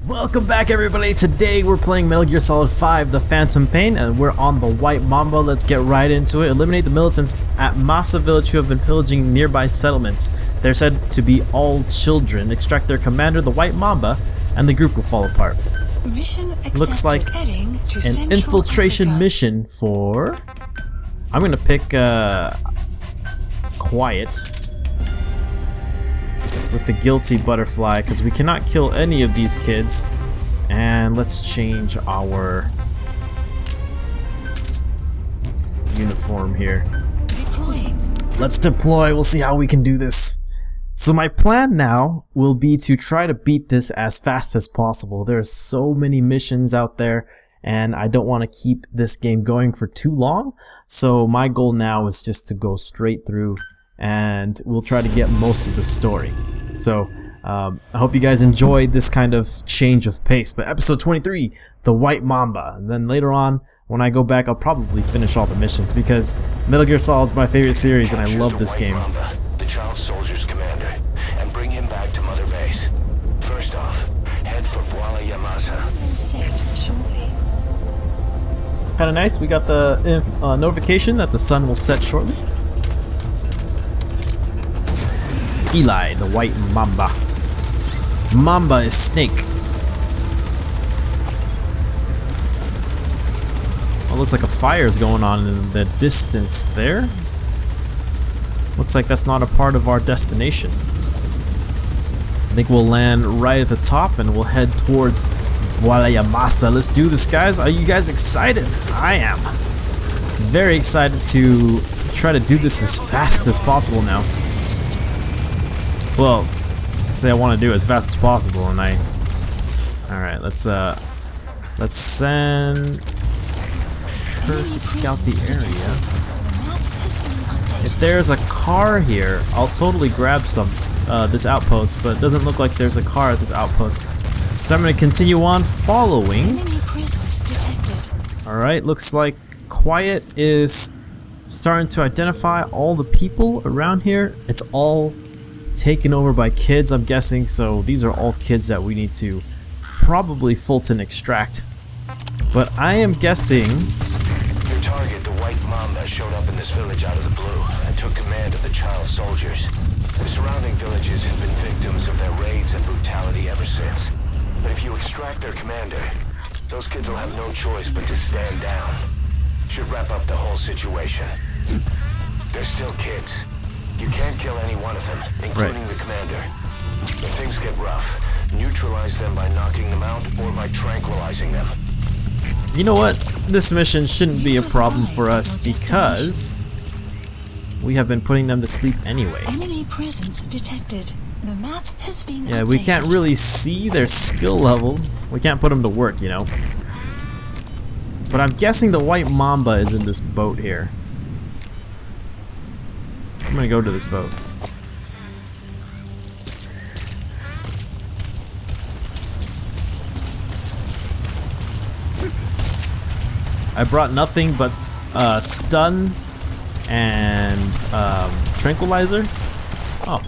Welcome back, everybody. Today we're playing Metal Gear Solid 5 The Phantom Pain, and we're on the White Mamba. Let's get right into it. Eliminate the militants at Massa Village who have been pillaging nearby settlements. They're said to be all children. Extract their commander, the White Mamba, and the group will fall apart. Looks like an infiltration mission for... I'm gonna pick Quiet with the guilty butterfly, because we cannot kill any of these kids. And let's change our uniform here. Let's deploy. We'll see how we can do this. So my plan now will be to try to beat this as fast as possible. There's so many missions out there, and I don't want to keep this game going for too long. So my goal now is just to go straight through, and we'll try to get most of the story. So I hope you guys enjoyed this kind of change of pace. But episode 23, the White Mamba. And then later on, when I go back, I'll probably finish all the missions, because Metal Gear Solid is my favorite series and I love this game. Mamba, the child soldier's commander, and bring him back to Mother Base. First off, head for Yamasa. Kinda nice, we got the notification that the sun will set shortly. Eli, the White Mamba. Mamba is snake. Oh, looks like a fire is going on in the distance there. Looks like that's not a part of our destination. I think we'll land right at the top and we'll head towards Yamasa. Let's do this, guys. Are you guys excited? I am. Very excited to try to do this as fast as possible now. Well, say I want to do it as fast as possible, and Alright, let's send her to scout the area. If there's a car here, I'll totally grab some this outpost, but it doesn't look like there's a car at this outpost. So I'm going to continue on following. Alright, looks like Quiet is starting to identify all the people around here. It's all taken over by kids, I'm guessing, so these are all kids that we need to probably Fulton extract. But I am guessing Your target, the White Mamba, showed up in this village out of the blue and took command of the child soldiers. The surrounding villages have been victims of their raids and brutality ever since. But if you extract their commander, those kids will have no choice but to stand down. Should wrap up the whole situation. They're still kids. You can't kill any one of them, including the commander. If things get rough, neutralize them by knocking them out or by tranquilizing them. You know what? This mission shouldn't be a problem for us, because we have been putting them to sleep anyway. Enemy presence detected. The map has been Yeah, we can't really see their skill level. We can't put them to work, you know. But I'm guessing the White Mamba is in this boat here. I'm gonna go to this boat. I brought nothing but stun and tranquilizer. Oh,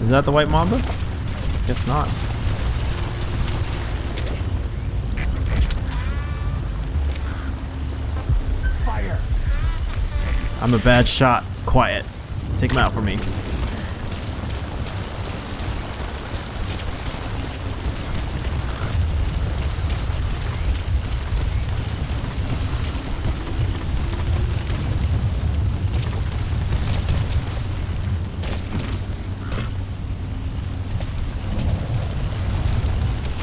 is that the White Mamba? Guess not. Fire! I'm a bad shot. It's Quiet. Take him out for me.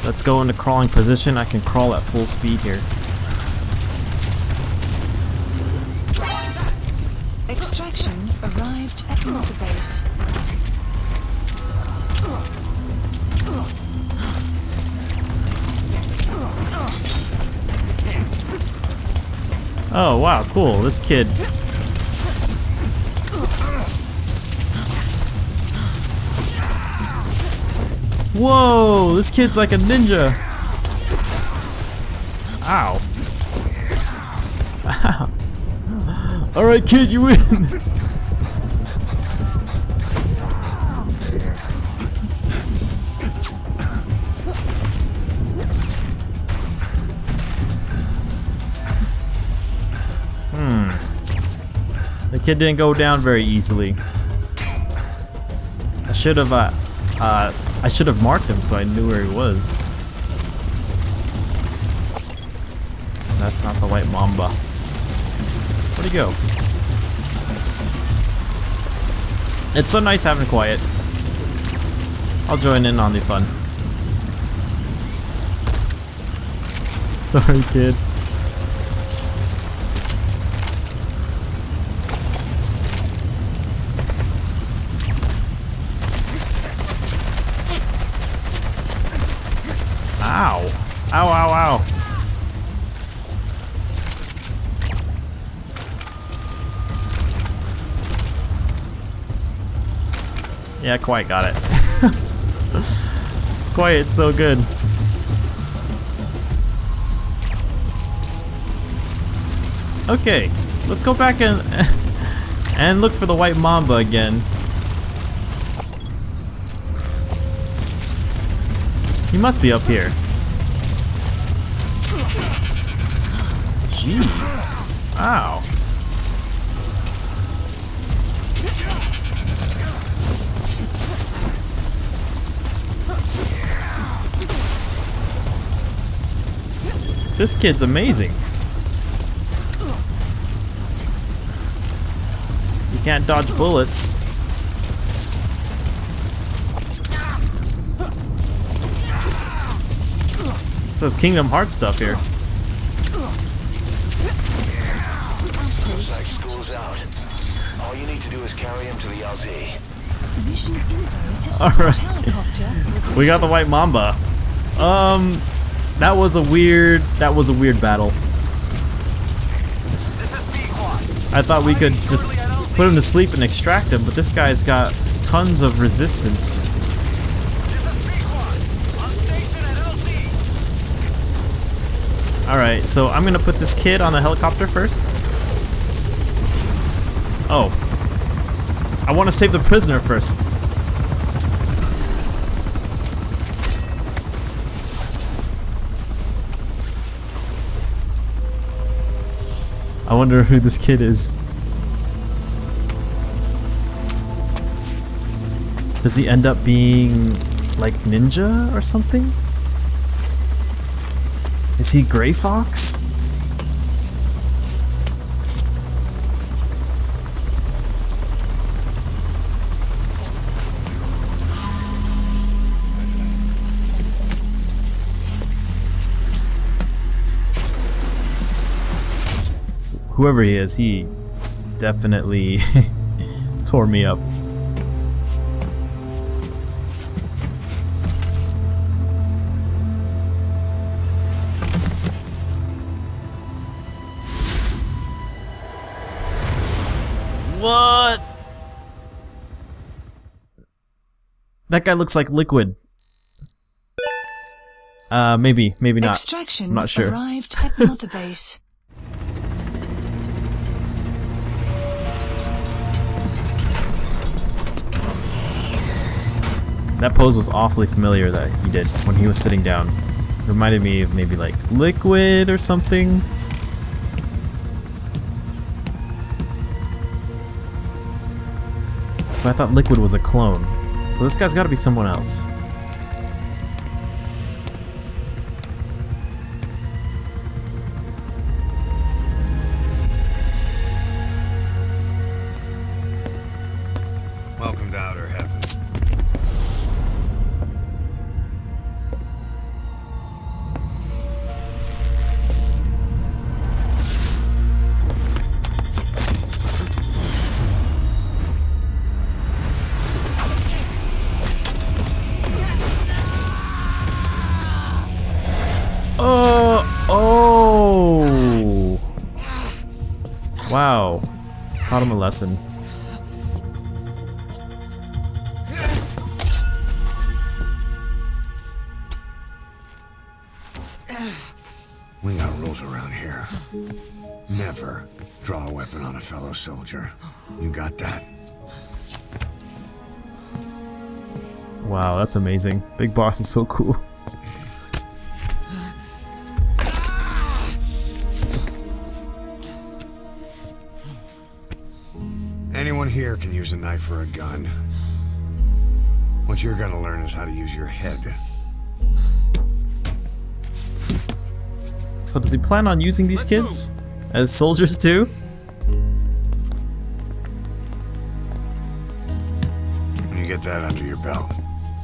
Let's go into crawling position. I can crawl at full speed here. Extraction arrived at Mother Base. Oh wow, cool. This kid. Whoa, this kid's like a ninja. Ow. Ow. Alright, kid, you win. Kid didn't go down very easily. I should have marked him so I knew where he was. That's not the white Mamba. Where'd he go? It's so nice having quiet. I'll join in on the fun. Sorry, kid. Ow. Ow, ow, ow. Yeah, Quiet got it. Quiet's so good. Okay, let's go back and look for the white Mamba again. He must be up here. Jeez. Ow. This kid's amazing. You can't dodge bullets. Some Kingdom Hearts stuff here. Looks like school's out. All you need to do is carry him to the LZ. Mission info. Alright. Helicopter. We got the white Mamba. That was a weird battle. I thought we could just put him to sleep and extract him, but this guy's got tons of resistance. Alright, so I'm gonna put this kid on the helicopter first. Oh. I want to save the prisoner first. I wonder who this kid is. Does he end up being like ninja or something? Is he Gray Fox? Whoever he is, he definitely tore me up. What? That guy looks like Liquid. Maybe not. Extraction I'm not sure. arrived at Mother Base. That pose was awfully familiar that he did when he was sitting down. Reminded me of maybe like Liquid or something. But I thought Liquid was a clone. So this guy's gotta be someone else. Welcome to Outer Heaven. Oh! Wow. Taught him a lesson. We got rules around here. Never draw a weapon on a fellow soldier. You got that? Wow, that's amazing. Big Boss is so cool. here can use a knife or a gun. What you're gonna learn is how to use your head. So does he plan on using these kids as soldiers too? When you get that under your belt,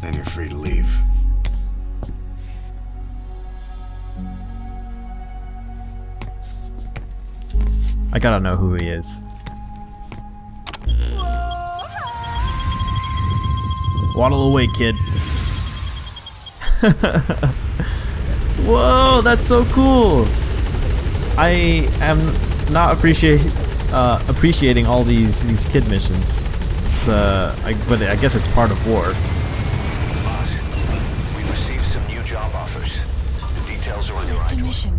then you're free to leave. I gotta know who he is. Waddle away, kid. Whoa, that's so cool! I am not appreciating all these kid missions. It's but I guess it's part of war. Boss, we received some new job offers. The details are on your Select a item. mission.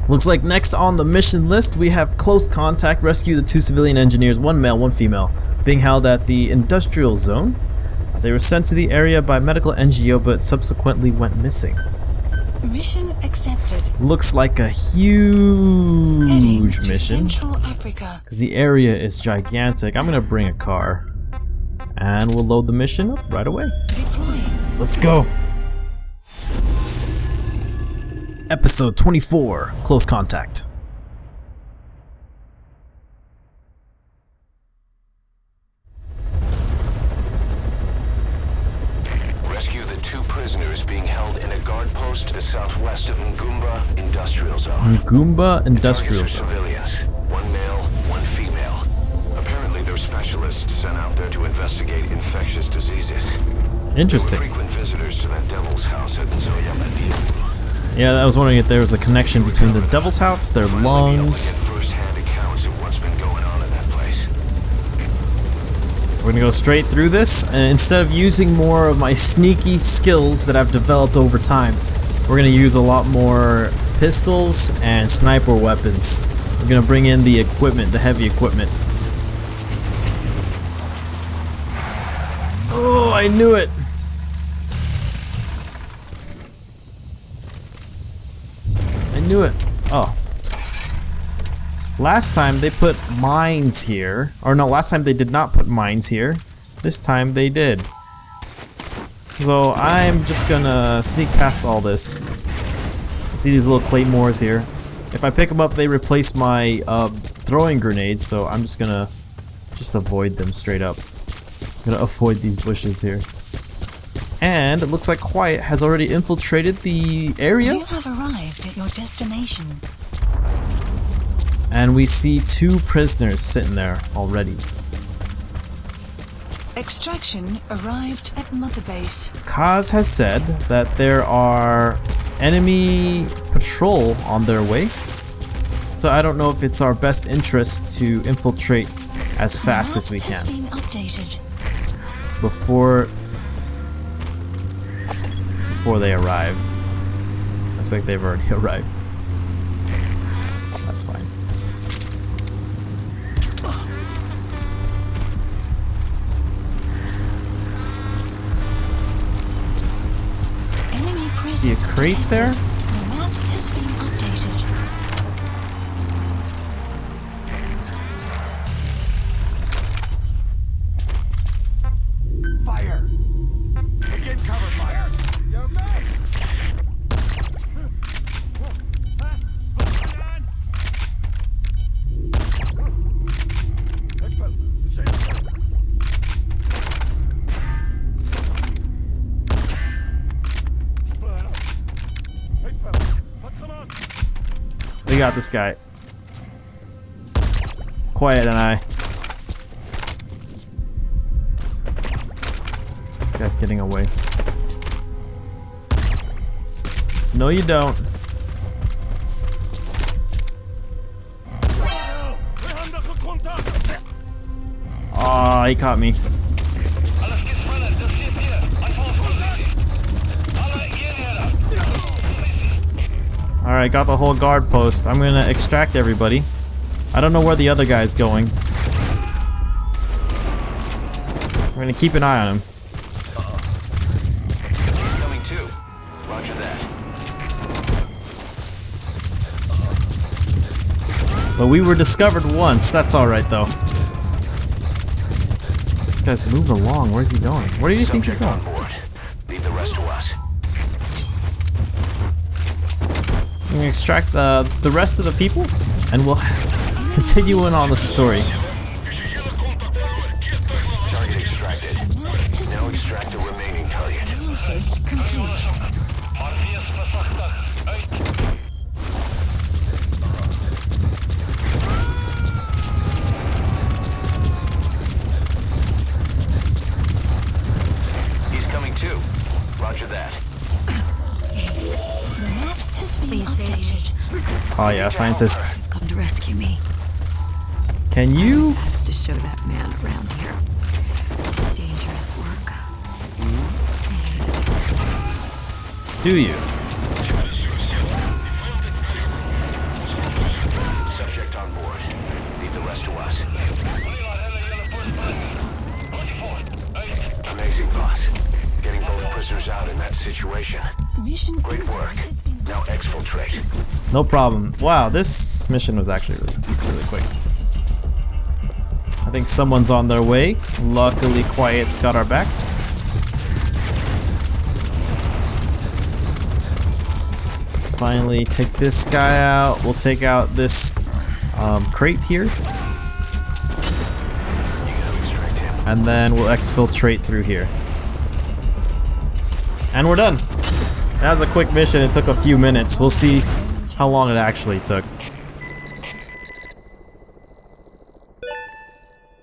Looks like next on the mission list we have close contact, rescue the 2 civilian engineers, 1 male, 1 female, being held at the industrial zone. They were sent to the area by medical NGO but subsequently went missing. Mission accepted. Looks like a Heading huge to mission Central Africa. because the area is gigantic. I'm gonna bring a car and we'll load the mission up right away. Deploying. Let's go. Episode 24, Close Contact. Rescue the 2 prisoners being held in a guard post to the southwest of Mamba Industrial Zone. Goomba Industrial Targets are Zone. civilians. 1 male, 1 female. Apparently they're specialists sent out there to investigate infectious diseases. Interesting. Frequent visitors to that devil's house at Epidemic. Yeah, I was wondering if there was a connection between the Devil's House, their lungs. First-hand accounts of what's been going on in that place. We're gonna go straight through this, and instead of using more of my sneaky skills that I've developed over time, we're gonna use a lot more pistols and sniper weapons. We're gonna bring in the equipment, the heavy equipment. Oh, I knew it! I knew it. Oh. Last time they put mines here. Or no, last time they did not put mines here. This time they did. So I'm just gonna sneak past all this. See these little claymores here. If I pick them up, they replace my throwing grenades, so I'm just gonna avoid them straight up. I'm gonna avoid these bushes here. And it looks like Quiet has already infiltrated the area. You have arrived at your destination. And we see 2 prisoners sitting there already. Extraction arrived at Mother Base. Kaz has said that there are enemy patrol on their way. So I don't know if it's our best interest to infiltrate as fast as we Map has can been updated. before they arrive. Looks like they've already arrived. That's fine. Enemy See a presence crate there? detected. The map has been updated. Fire! Begin cover fire! You're back! We got this guy. Quiet and I. This guy's getting away. No, you don't. Aw, he caught me. Alright, got the whole guard post. I'm gonna extract everybody. I don't know where the other guy's going. We're gonna keep an eye on him. Coming too. Roger that. But we were discovered once. That's alright though. guy's moving along. Where's he going? Where do you think he's going? On board. Leave the rest to us. We can extract the rest of the people, and we'll continue on the story. Target extracted. Now extract the remaining target. Analysis complete. He's coming too. Roger that. The map has been updated. Oh yeah, scientists. Come to rescue me. Can you? Has to show that man around here. Dangerous work. Do you? Subject on board. Leave the rest to us. Amazing, boss. Getting both prisoners out in that situation. Mission Great work. Now exfiltrate. No problem. Wow, this mission was actually really quick. I think someone's on their way. Luckily, Quiet's got our back. Finally, take this guy out. We'll take out this crate here. And then we'll exfiltrate through here. And we're done. That was a quick mission. It took a few minutes. We'll see how long it actually took.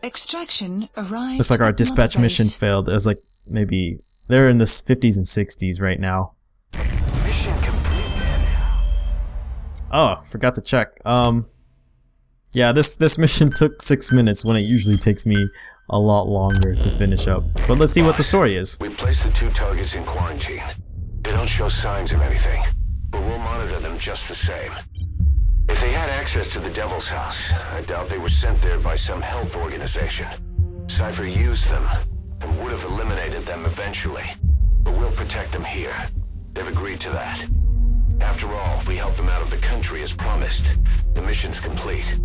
extraction arrived. Looks like our at dispatch Mamba mission base. failed. It was like maybe they're in the 50s and 60s right now. Mission complete. Oh, forgot to check. Yeah, this mission took 6 minutes when it usually takes me a lot longer to finish up. But let's see what the story is. We placed the 2 targets in quarantine. They don't show signs of anything, but we'll monitor them just the same. If they had access to the Devil's House, I doubt they were sent there by some health organization. Cypher used them, and would have eliminated them eventually. But we'll protect them here. They've agreed to that. After all, we helped them out of the country as promised. The mission's complete.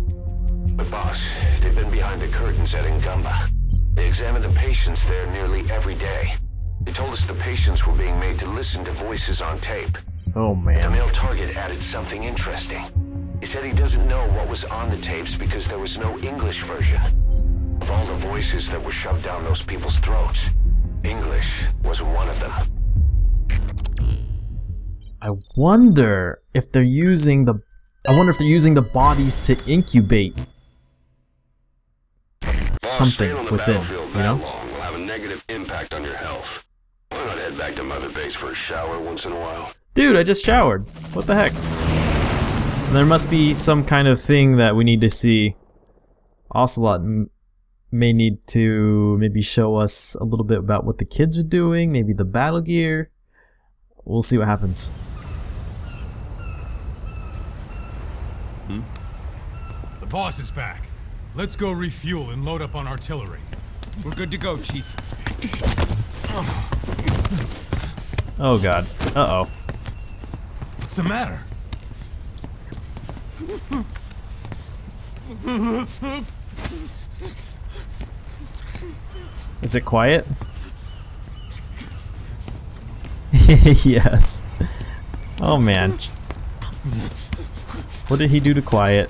But boss, they've been behind the curtains at Ngamba. They examined the patients there nearly every day. They told us the patients were being made to listen to voices on tape. Oh The man. male target added something interesting. He said he doesn't know what was on the tapes because there was no English version. Of all the voices that were shoved down those people's throats, English wasn't one of them. I wonder if they're using the bodies to incubate something within, you know? Will have a negative impact on your health. Why not head back to Mother Base for a shower once in a while? Dude, I just showered. What the heck? There must be some kind of thing that we need to see. Ocelot may need to maybe show us a little bit about what the kids are doing, maybe the battle gear. We'll see what happens. The boss is back. Let's go refuel and load up on artillery. We're good to go, Chief. Oh god. Uh-oh. What's the matter? Is it quiet? Yes. Oh man. What did he do to Quiet?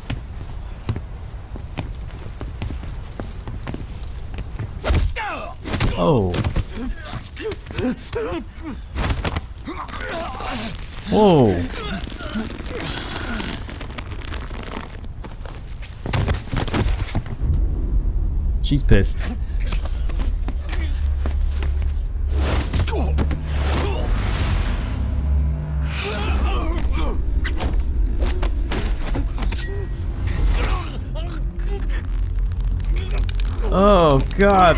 Oh. Whoa. She's pissed. Oh god.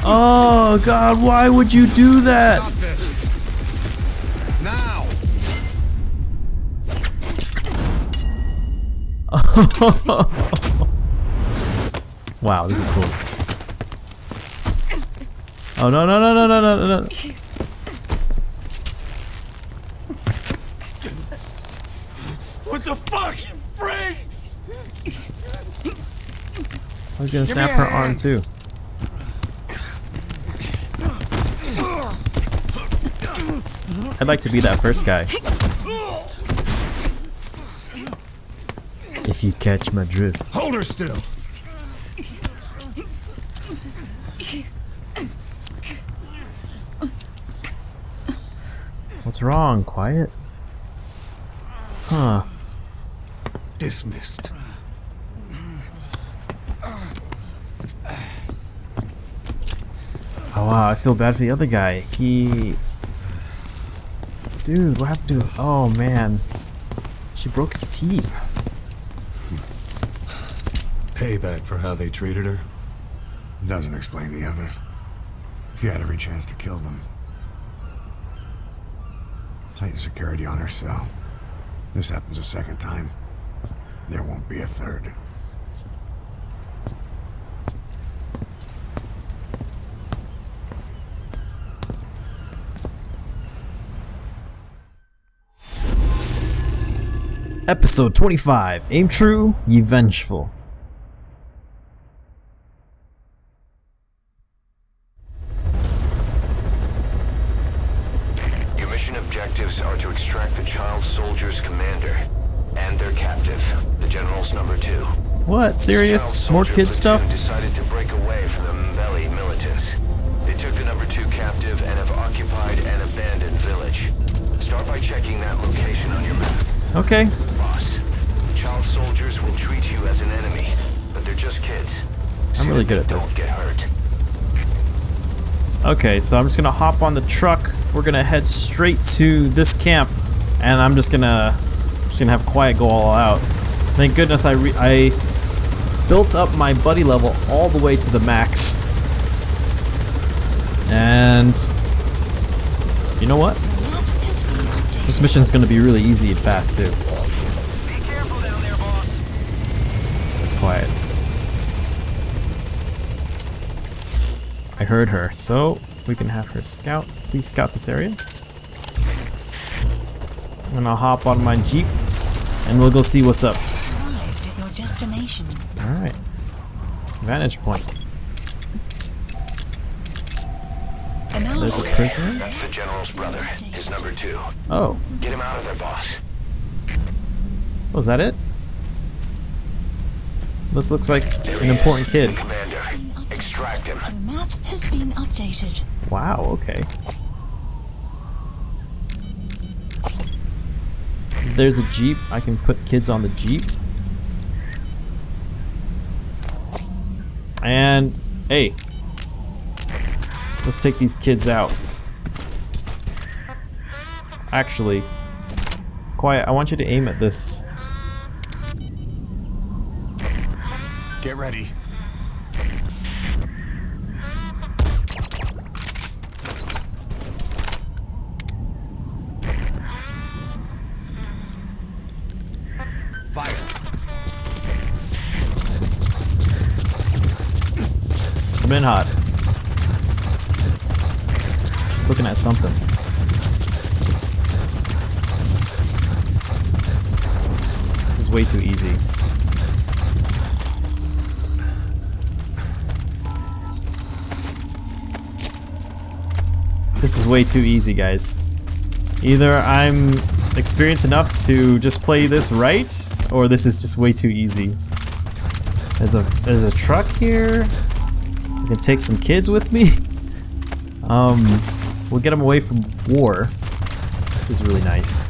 Oh god, why would you do that? Stop this. Now. Wow, this is cool. Oh no no no no no no no. the fuck, you freak! Oh, he's gonna snap her arm too. I'd like to be that first guy. If you catch my drift. Hold her still. What's wrong? Quiet? Huh. Dismissed. Oh wow, I feel bad for the other guy. Dude, what happened to his... Oh man. She broke his teeth. Payback for how they treated her? Doesn't explain the others. She had every chance to kill them. Tight security on her cell. This happens a second time. There won't be a third. Episode 25. Aim true, ye vengeful. Your mission objectives are to extract the child soldier's commander and their captive, the General's number 2. What? Serious? Child More soldier kid stuff? platoon decided to break away from the Mamba militants. They took the number 2 captive and have occupied an abandoned village. Start by checking that location on your map. Okay. Boss, the child soldiers will treat you as an enemy, but they're just kids. I'm really good at this. Don't get hurt. Okay, so I'm just gonna hop on the truck. We're gonna head straight to this camp, and I'm just gonna have Quiet go all out. Thank goodness I built up my buddy level all the way to the max. And you know what? This mission's gonna be really easy and fast too. Be careful down there, boss. It's Quiet. I heard her, so we can have her scout. Please scout this area. I'm gonna hop on my Jeep and we'll go see what's up. Arrived at your destination. Alright. Vantage point. There's a prisoner? That's the General's brother, his number 2. Oh. Get him out of there, boss. Was that it? This looks like an important kid. Commander, extract him. The map has been updated. Wow, okay. There's a Jeep. I can put kids on the Jeep. And, hey. Let's take these kids out. Actually, Quiet, I want you to aim at this. Get ready. Fire. Come in hot. Just looking at something. This is way too easy. This is way too easy, guys. Either I'm experienced enough to just play this right, or this is just way too easy. There's a truck here. I can take some kids with me. We'll get them away from war. Which is really nice.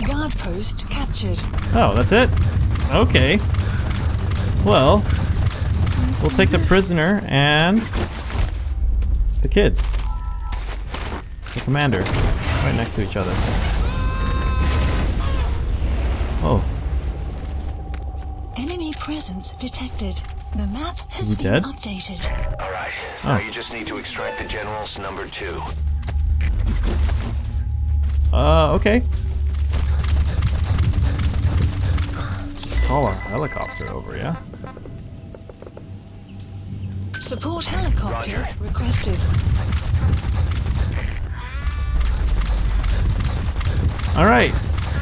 Guard post captured. Oh, that's it? Okay. Well, we'll take the prisoner and the kids. The commander. Right next to each other. Oh. Enemy presence detected. The map has Is he been dead? updated. Alright, Oh. now you just need to extract the General's number 2. Okay. Let's just call a helicopter over, yeah? Support helicopter requested. Alright.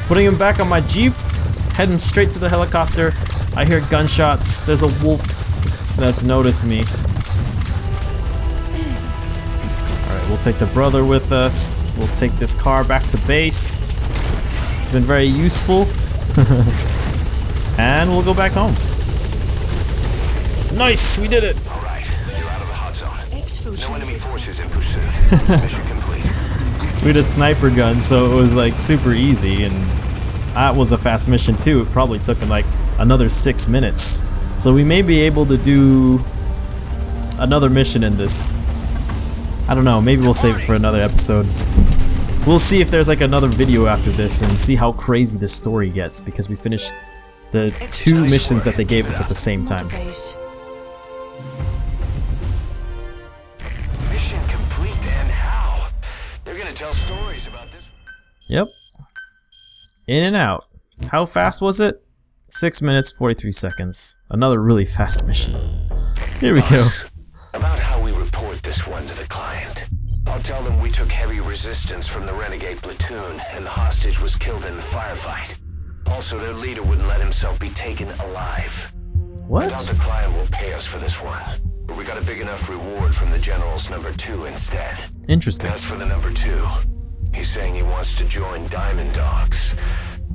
Putting him back on my Jeep. Heading straight to the helicopter. I hear gunshots. There's a wolf that's noticed me. Alright, we'll take the brother with us. We'll take this car back to base. It's been very useful. And we'll go back home. Nice! We did it! Alright, you're out of the hot zone. No enemy forces in pursuit. Mission complete. We had a sniper gun, so it was like super easy, and that was a fast mission too. It probably took like another 6 minutes. So we may be able to do another mission in this. I don't know, maybe we'll save it for another episode. We'll see if there's like another video after this and see how crazy this story gets, because we finished the 2 missions that they gave us at the same time. Mission complete, and how? They're gonna tell stories about this. Yep. In and out. How fast was it? 6 minutes, 43 seconds. Another really fast mission. Here we go. About how we report this one to the client. I'll tell them we took heavy resistance from the renegade platoon and the hostage was killed in the firefight. Also, their leader wouldn't let himself be taken alive. I doubt What? the client will pay us for this one, but we got a big enough reward from the general's number 2 instead. Interesting. As for the number 2, he's saying he wants to join Diamond Dogs.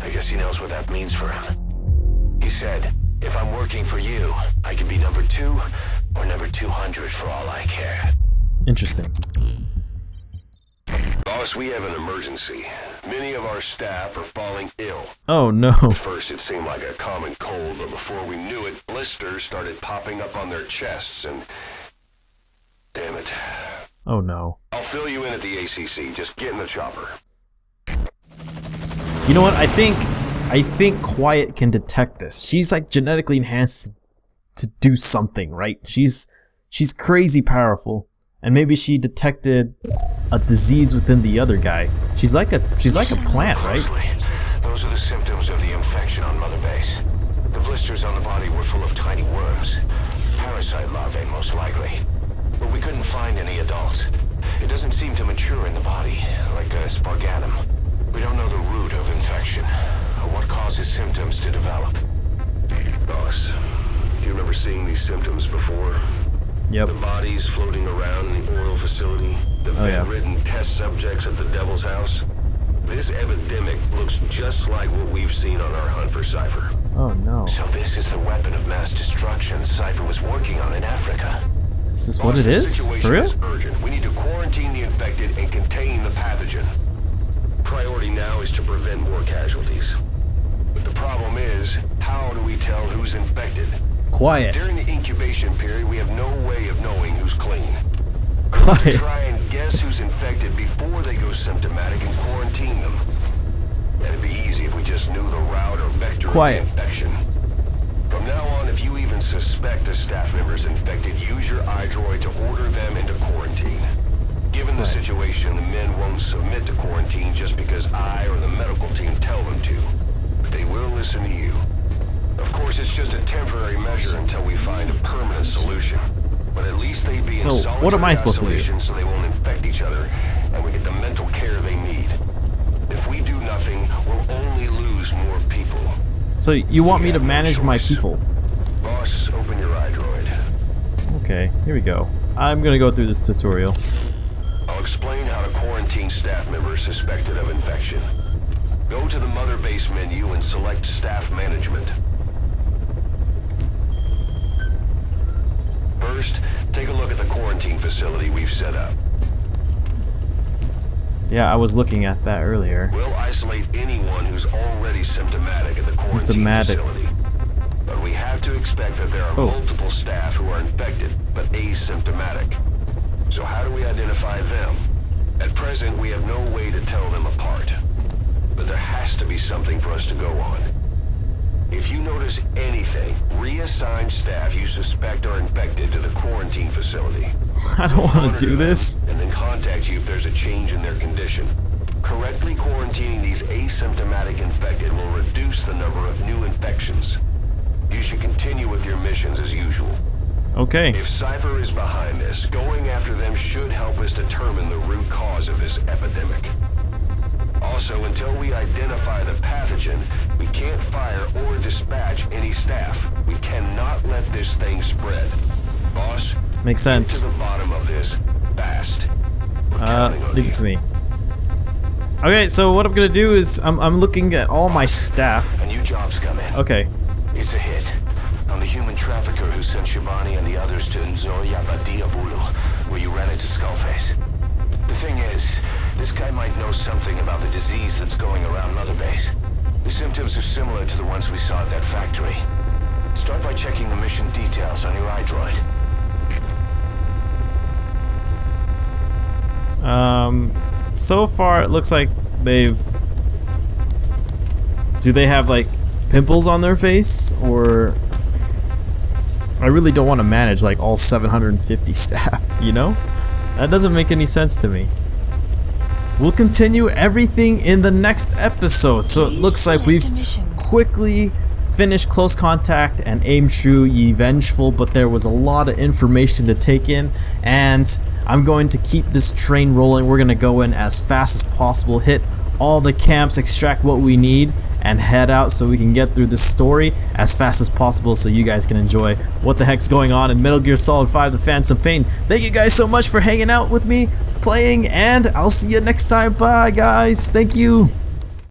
I guess he knows what that means for him. He said, if I'm working for you, I can be number 2 or number 200 for all I care. Interesting. Boss, we have an emergency. Many of our staff are falling ill. Oh no. At first it seemed like a common cold, but before we knew it, blisters started popping up on their chests and... Damn it. Oh no. I'll fill you in at the ACC. Just get in the chopper. You know what? I think Quiet can detect this. She's like genetically enhanced to do something, right? She's crazy powerful, and maybe she detected a disease within the other guy. She's like a plant, right? Closely. Those are the symptoms of the infection on Mother Base. The blisters on the body were full of tiny worms. Parasite larvae, most likely. But we couldn't find any adults. It doesn't seem to mature in the body, like a spargatum. We don't know the root of infection, or what causes symptoms to develop. Boss, do you remember seeing these symptoms before? Yep. The bodies floating around in the oil facility, the yeah. bedridden test subjects at the Devil's House. This epidemic looks just like what we've seen on our hunt for Cypher. Oh no. So this is the weapon of mass destruction Cypher was working on in Africa. Is this what it The is? situation For real? is urgent. We need to quarantine the infected and contain the pathogen. Priority now is to prevent more casualties. But the problem is, how do we tell who's infected? Quiet. During the incubation period, we have no way of knowing who's clean. Quiet. Try and guess who's infected before they go symptomatic and quarantine them. That'd be easy if we just knew the route or vector Quiet. of the infection. From now on, if you even suspect a staff member's infected, use your iDroid to order them into quarantine. Given the situation, the men won't submit to quarantine just because I or the medical team tell them to. But they will listen to you. Of course, it's just a temporary measure until we find a permanent solution. But at least they be in So, solitary what am I supposed to do? isolation so they won't infect each other, and we get the mental care they need. If we do nothing, we'll only lose more people. So you want me to have no manage my choice. people? Boss, open your iDroid. Okay, here we go. I'm gonna go through this tutorial. I'll explain how to quarantine staff members suspected of infection. Go to the Mother Base menu and select Staff Management. First, take a look at the quarantine facility we've set up. Yeah, I was looking at that earlier. We'll isolate anyone who's already symptomatic at the quarantine Symptomatic. facility. But we have to expect that there are Oh. multiple staff who are infected, but asymptomatic. So how do we identify them? At present, we have no way to tell them apart. But there has to be something for us to go on. If you notice anything, reassign staff you suspect are infected to the quarantine facility. I don't want to do this. And then contact you if there's a change in their condition. correctly quarantining these asymptomatic infected will reduce the number of new infections. You should continue with your missions as usual. Okay. If Cypher is behind this, going after them should help us determine the root cause of this epidemic. Also, until we identify the pathogen, we can't fire or dispatch any staff. We cannot let this thing spread. Boss? Makes sense. Get to the bottom of this, fast. We're counting on Leave you. it to me. Okay, so what I'm gonna do is I'm looking at all my staff. A new job's come in. Okay. It's a hit. I'm the human trafficker who sent Shibani and the others to Nzoya Badiabulu, where you ran into Skullface. The thing is, this guy might know something about the disease that's going around Mother Base. The symptoms are similar to the ones we saw at that factory. Start by checking the mission details on your iDroid. So far it looks like they've... Do they have like pimples on their face? Or... I really don't want to manage like all 750 staff, you know? That doesn't make any sense to me. We'll continue everything in the next episode. So it looks like we've quickly finished Close Contact and Aim True, Ye Vengeful, but there was a lot of information to take in, and I'm going to keep this train rolling. We're going to go in as fast as possible, hit all the camps, extract what we need, and head out so we can get through this story as fast as possible so you guys can enjoy what the heck's going on in Metal Gear Solid 5 The Phantom Pain. Thank you guys so much for hanging out with me, playing, and I'll see you next time. Bye guys, thank you.